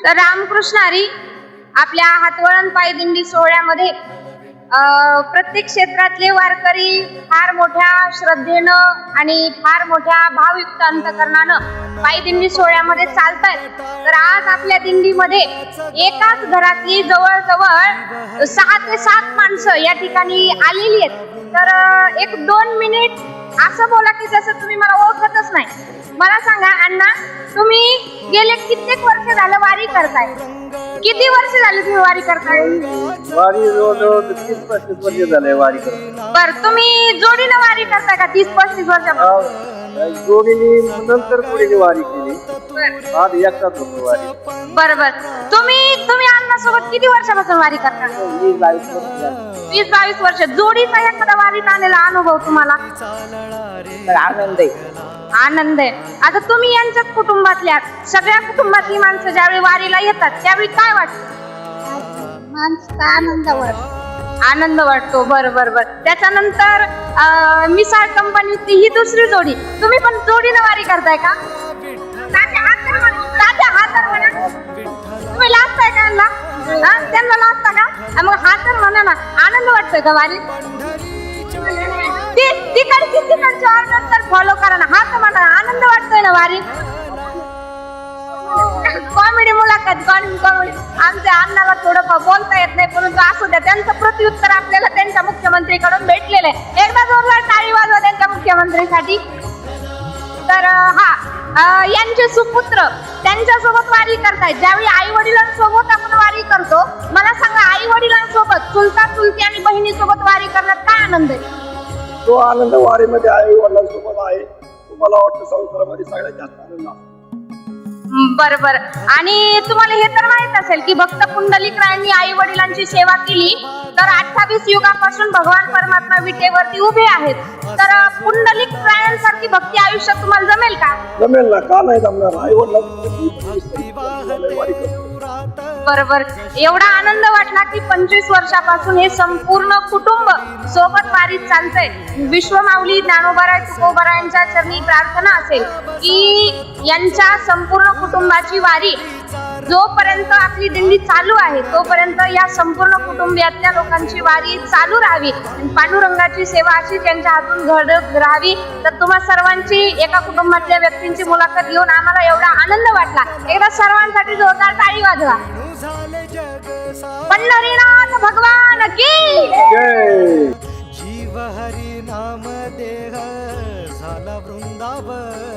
तर रामकृष्ण हरी आपल्या हातवळण पायदिंडी सोहळ्यामध्ये प्रत्येक क्षेत्रातले वारकरी फार मोठ्या श्रद्धेनं आणि फार मोठ्या भावयुक्त अंतकरणानं पायदिंडी सोहळ्यामध्ये चालतायत. तर आज आपल्या दिंडीमध्ये एकाच घरातली जवळजवळ 6 ते 7 माणसं या ठिकाणी आलेली आहेत. तर एक 2 मिनिट असं बोला की जसं तुम्ही मला ओळखतच नाही. मला सांगा अण्णा, तुम्ही गेले कित्येक वर्ष झालं वारी करताय? किती वर्ष झाली तुम्ही वारी करताय? वारी जवळजवळ 30-35 वर्ष झाले वारी करतो. बर, तुम्ही जोडीनं वारी करताय का 30-35 वर्षापासून? जोडीने नंतर पुढे वारी केली. आधी एकटाच होतो वारी. बरोबर. तुम्ही अण्णासोबत किती वर्षापासून वारी करता? 20-22 वर्ष. जोडीचा एखादा वारीत आलेला अनुभव तुम्हाला? आनंद आहे. आनंद आहे. आता तुम्ही यांच्याच कुटुंबातल्या सगळ्या कुटुंबातली माणसं ज्यावेळी वारीला येतात त्यावेळी काय वाटतं? माणसाचा आनंद वाटतो. आनंद वाटतो. बरोबर. त्याच्यानंतर मिसाळ कंपनीची ही दुसरी जोडी. तुम्ही पण जोडीनं वारी करताय का? तात्या हात तर म्हणा. तुम्ही लाजताय का यांना? त्यांना लाजता का? मग हात तर म्हणा ना. आनंद वाटतोय का वारी? तिकडची ऑर्डर तर फॉलो करा ना. हात म्हणा. आनंद वाटतोय ना वारी? कॉमेडी मुलाखत कॉमेडी. आमच्या अण्णाला थोडं बोलता येत नाही, परंतु असू द्या. त्यांचं प्रत्युत्तर आपल्याला त्यांच्या मुख्यमंत्रीकडून भेटलेलं आहे. एकदा जोरदार टाळी वाजवा त्यांच्या मुख्यमंत्रीसाठी. तर यांचे सुपुत्र त्यांच्यासोबत वारी करतायत. ज्यावेळी आई वडिलांसोबत आपण वारी करतो, मला सांगा, आई वडिलांसोबत चुलता चुलती आणि बहिणीसोबत वारी करण्यात काय आनंद आहे? तो आनंद वारीमध्ये आई वडिलांसोबत आहे. तुम्हाला वाटतं संसारामध्ये सगळ्यात जास्त आनंद असतो. बरोबर. आणि तुम्हाला हे तर माहित असेल की भक्त पुंडलिक रायांनी आई वडिलांची सेवा केली, तर 28 युगापासून भगवान परमात्मा विटेवरती उभे आहेत. तर पुंडलिक रायांसारखी भक्ती आयुष्यात तुम्हाला जमेल का? जमेल ना, का नाही जमणार? आई वडिलांची वारी करतो. बरोबर. एवढा आनंद वाटला की 25 वर्षापासून हे संपूर्ण कुटुंब सोबत वारीत चालतंय. विश्वमाऊली ज्ञानोबाराय तुकोबारायांच्या चरणी प्रार्थना असेल की यांच्या संपूर्ण कुटुंबाची वारी जोपर्यंत आपली दिंडी चालू आहे तोपर्यंत या संपूर्ण कुटुंबियातल्या लोकांची वारी चालू राहावी. पांडुरंगाची सेवा अशी त्यांच्या हातून घडत राहावी. तर तुम्हा सर्वांची, एका कुटुंबातल्या व्यक्तींची मुलाखत घेऊन आम्हाला एवढा आनंद वाटला. एकदा सर्वांसाठी जोरदार टाळी वाजवा. पंढरीनाथ भगवान की जय. जीव हरी नाम देह झाला वृंदावन.